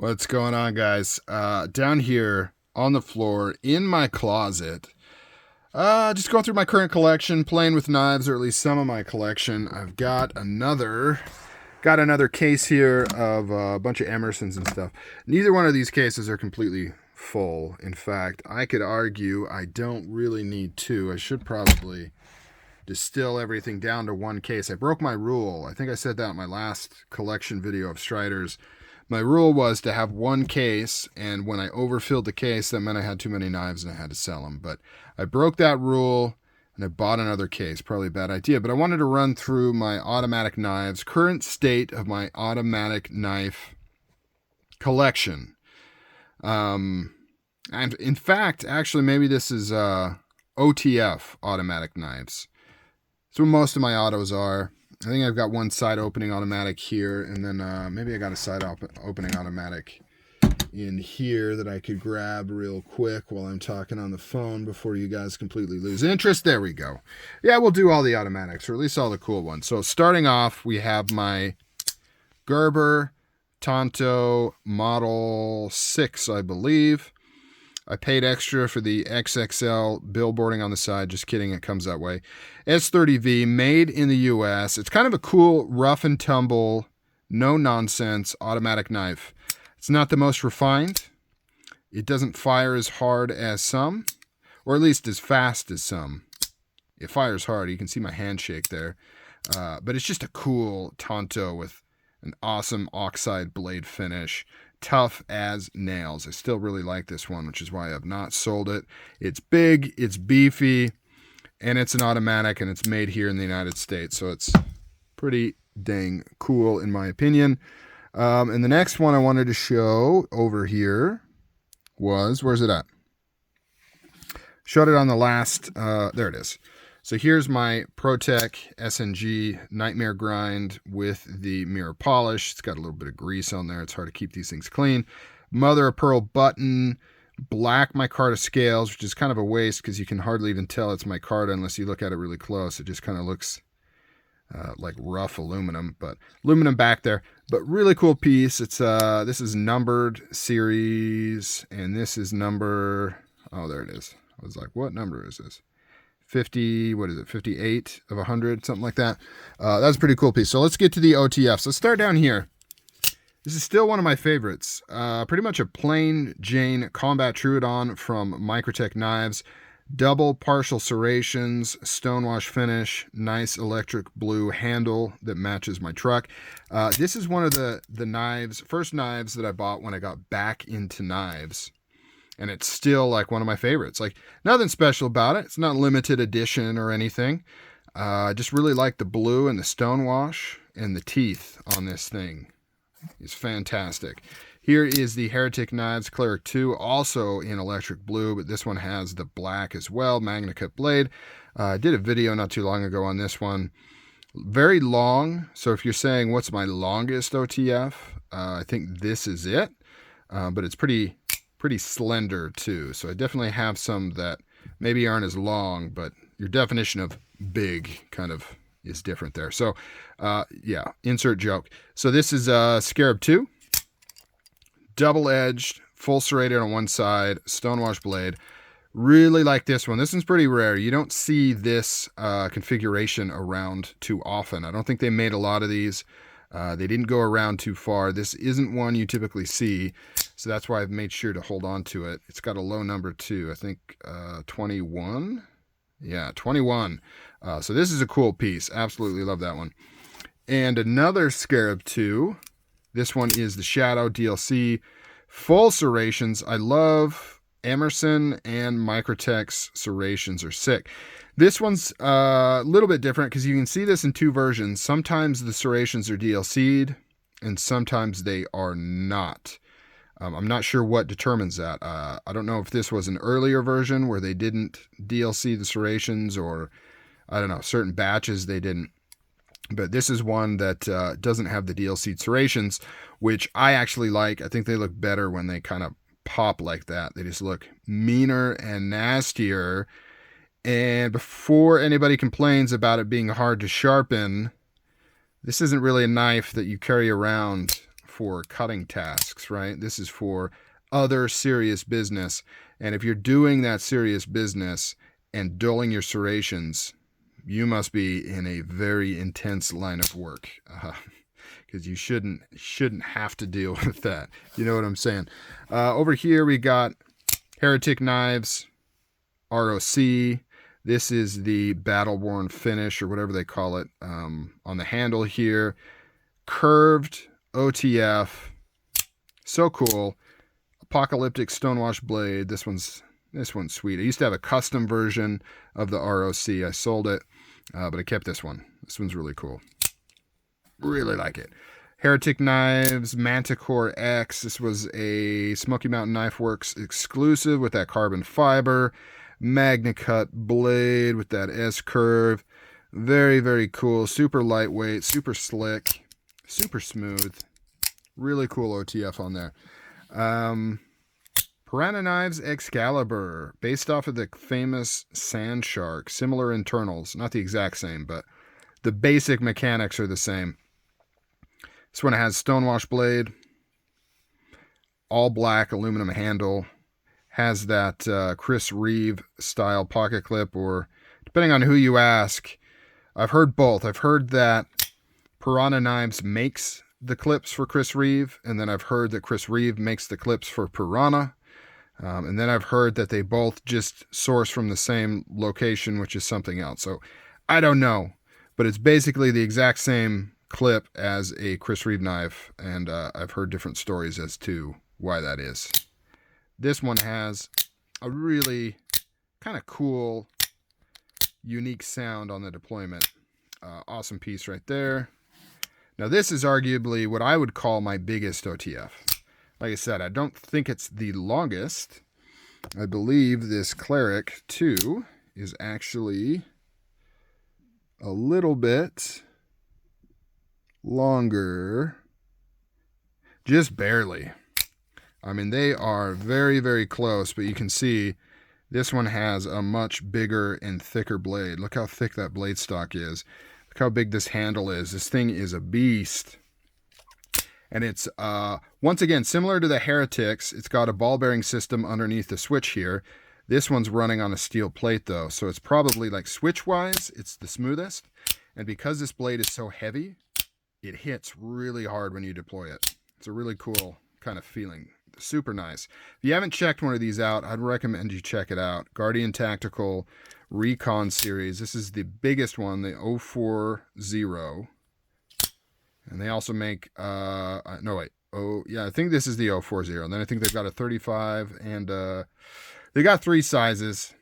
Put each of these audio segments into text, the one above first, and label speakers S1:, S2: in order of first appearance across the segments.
S1: What's going on, guys? Down here on the floor in my closet, just going through my current collection, playing with knives, or at least some of my collection. I've got another case here of a bunch of Emersons and stuff. Neither one of these cases are completely full. In fact, I could argue I don't really need two. I should probably distill everything down to one case. I broke my rule. I think I said that in my last collection video of Striders. My rule was to have one case, and when I overfilled the case, that meant I had too many knives and I had to sell them. But I broke that rule, and I bought another case. Probably a bad idea, but I wanted to run through my automatic knives, current state of my automatic knife collection. And in fact, actually, maybe this is OTF automatic knives. That's what most of my autos are. I think I've got one side opening automatic here, and then maybe I got a side opening automatic in here that I could grab real quick while I'm talking on the phone before you guys completely lose interest. There we go. Yeah, we'll do all the automatics, or at least all the cool ones. So starting off, we have my Gerber Tonto Model 6, I believe. I paid extra for the XXL billboarding on the side. Just kidding, it comes that way. S30V, made in the US. It's kind of a cool, rough and tumble, no nonsense automatic knife. It's not the most refined. It doesn't fire as hard as some, or at least as fast as some. It fires hard. You can see my handshake there. But it's just a cool Tonto with an awesome oxide blade finish. Tough as nails. I still really like this one, which is why I have not sold it. It's big, it's beefy, and it's an automatic, and it's made here in the United States, so it's pretty dang cool in my opinion. And the next one I wanted to show over here was, where's it at? Showed it on the last, there it is. So here's my ProTech SNG Nightmare Grind with the mirror polish. It's got a little bit of grease on there. It's hard to keep these things clean. Mother of pearl button, black micarta scales, which is kind of a waste because you can hardly even tell it's micarta unless you look at it really close. It just kind of looks like rough aluminum, but aluminum back there. But really cool piece. It's this is numbered series, and this is number, oh, there it is. I was like, what number is this? 50, what is it, 58 of 100, something like that. That's a pretty cool piece. So let's get to the OTFs. Let's start down here. This is still one of my favorites. Pretty much a plain Jane combat Troodon from Microtech Knives. Double partial serrations, stonewash finish, nice electric blue handle that matches my truck. This is one of the first knives that I bought when I got back into knives. And it's still like one of my favorites. Like, nothing special about it. It's not limited edition or anything. I just really like the blue and the stonewash, and the teeth on this thing is fantastic. Here is the Heretic Knives Cleric 2, also in electric blue, but this one has the black as well, Magna Cut blade. I did a video not too long ago on this one. Very long, so if you're saying what's my longest OTF, I think this is it, but it's pretty slender too. So I definitely have some that maybe aren't as long, but your definition of big kind of is different there. So yeah, insert joke. So this is Scarab 2, double-edged, full serrated on one side, stonewash blade. Really like this one. This one's pretty rare. You don't see this configuration around too often. I don't think they made a lot of these. They didn't go around too far. This isn't one you typically see, so that's why I've made sure to hold on to it. It's got a low number too. I think 21. Yeah, 21. So this is a cool piece. Absolutely love that one. And another Scarab 2. This one is the Shadow DLC. Full serrations. I love Emerson and Microtech's serrations are sick. This one's a little bit different because you can see this in two versions. Sometimes the serrations are DLC'd and sometimes they are not. I'm not sure what determines that. I don't know if this was an earlier version where they didn't DLC the serrations, or I don't know, certain batches they didn't. But this is one that doesn't have the DLC'd serrations, which I actually like. I think they look better when they kind of pop like that. They just look meaner and nastier. And before anybody complains about it being hard to sharpen, this isn't really a knife that you carry around for cutting tasks, right? This is for other serious business. And if you're doing that serious business and dulling your serrations, you must be in a very intense line of work, because you shouldn't have to deal with that. You know what I'm saying? Over here we got Heretic Knives, ROC. This is the battle-worn finish, or whatever they call it, on the handle here. Curved OTF, so cool. Apocalyptic stonewash blade. This one's sweet. I used to have a custom version of the ROC. I sold it, but I kept this one. This one's really cool. Really like it. Heretic Knives, Manticore X. This was a Smoky Mountain Knife Works exclusive with that carbon fiber. MagnaCut blade with that S-curve. Very, very cool. Super lightweight, super slick, super smooth. Really cool OTF on there. Piranha Knives Excalibur, based off of the famous Sand Shark. Similar internals, not the exact same, but the basic mechanics are the same. This one has stonewash blade, all black aluminum handle, has that Chris Reeve style pocket clip, or depending on who you ask. I've heard both. I've heard that Piranha Knives makes the clips for Chris Reeve, and then I've heard that Chris Reeve makes the clips for Piranha. And then I've heard that they both just source from the same location, which is something else. So I don't know, but it's basically the exact same clip as a Chris Reeve knife, and I've heard different stories as to why that is. This one has a really kind of cool, unique sound on the deployment. Awesome piece right there. Now this is arguably what I would call my biggest OTF. Like I said, I don't think it's the longest. I believe this Cleric 2 is actually a little bit longer. Just barely. I mean, they are very, very close, but you can see this one has a much bigger and thicker blade. Look how thick that blade stock is. Look how big this handle is. This thing is a beast. And it's, once again, similar to the Heretics. It's got a ball bearing system underneath the switch here. This one's running on a steel plate, though. So it's probably, like, switch-wise, it's the smoothest. And because this blade is so heavy, it hits really hard when you deploy it. It's a really cool kind of feeling. Super nice. If you haven't checked one of these out, I'd recommend you check it out. Guardian Tactical Recon Series. This is the biggest one, the 040. And they also make, I think this is the 040. And then I think they've got a 35, and they got 3 sizes.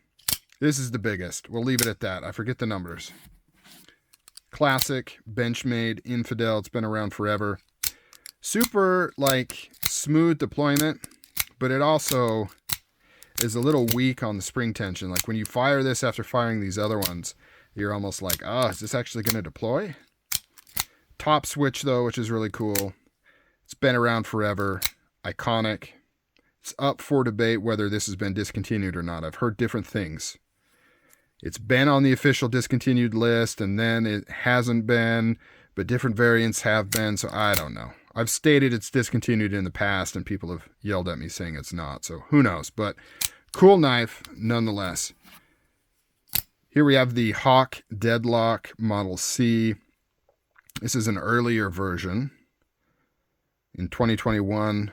S1: This is the biggest. We'll leave it at that. I forget the numbers. Classic, Benchmade, Infidel. It's been around forever. Super, like, smooth deployment, but it also is a little weak on the spring tension. Like, when you fire this after firing these other ones, you're almost like, is this actually going to deploy? Top switch, though, which is really cool. It's been around forever. Iconic. It's up for debate whether this has been discontinued or not. I've heard different things. It's been on the official discontinued list, and then it hasn't been, but different variants have been, so I don't know. I've stated it's discontinued in the past, and people have yelled at me saying it's not, so who knows. But cool knife, nonetheless. Here we have the Hawk Deadlock Model C. This is an earlier version. In 2021,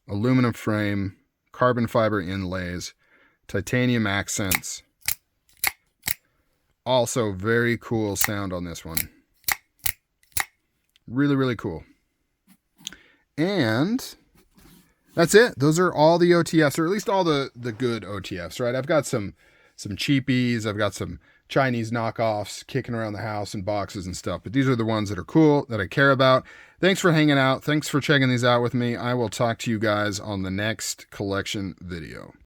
S1: aluminum frame, carbon fiber inlays, titanium accents. Also, very cool sound on this one. Really, really cool. And that's it. Those are all the OTFs, or at least all the good OTFs, right? I've got some cheapies. I've got some Chinese knockoffs kicking around the house in boxes and stuff. But these are the ones that are cool, that I care about. Thanks for hanging out. Thanks for checking these out with me. I will talk to you guys on the next collection video.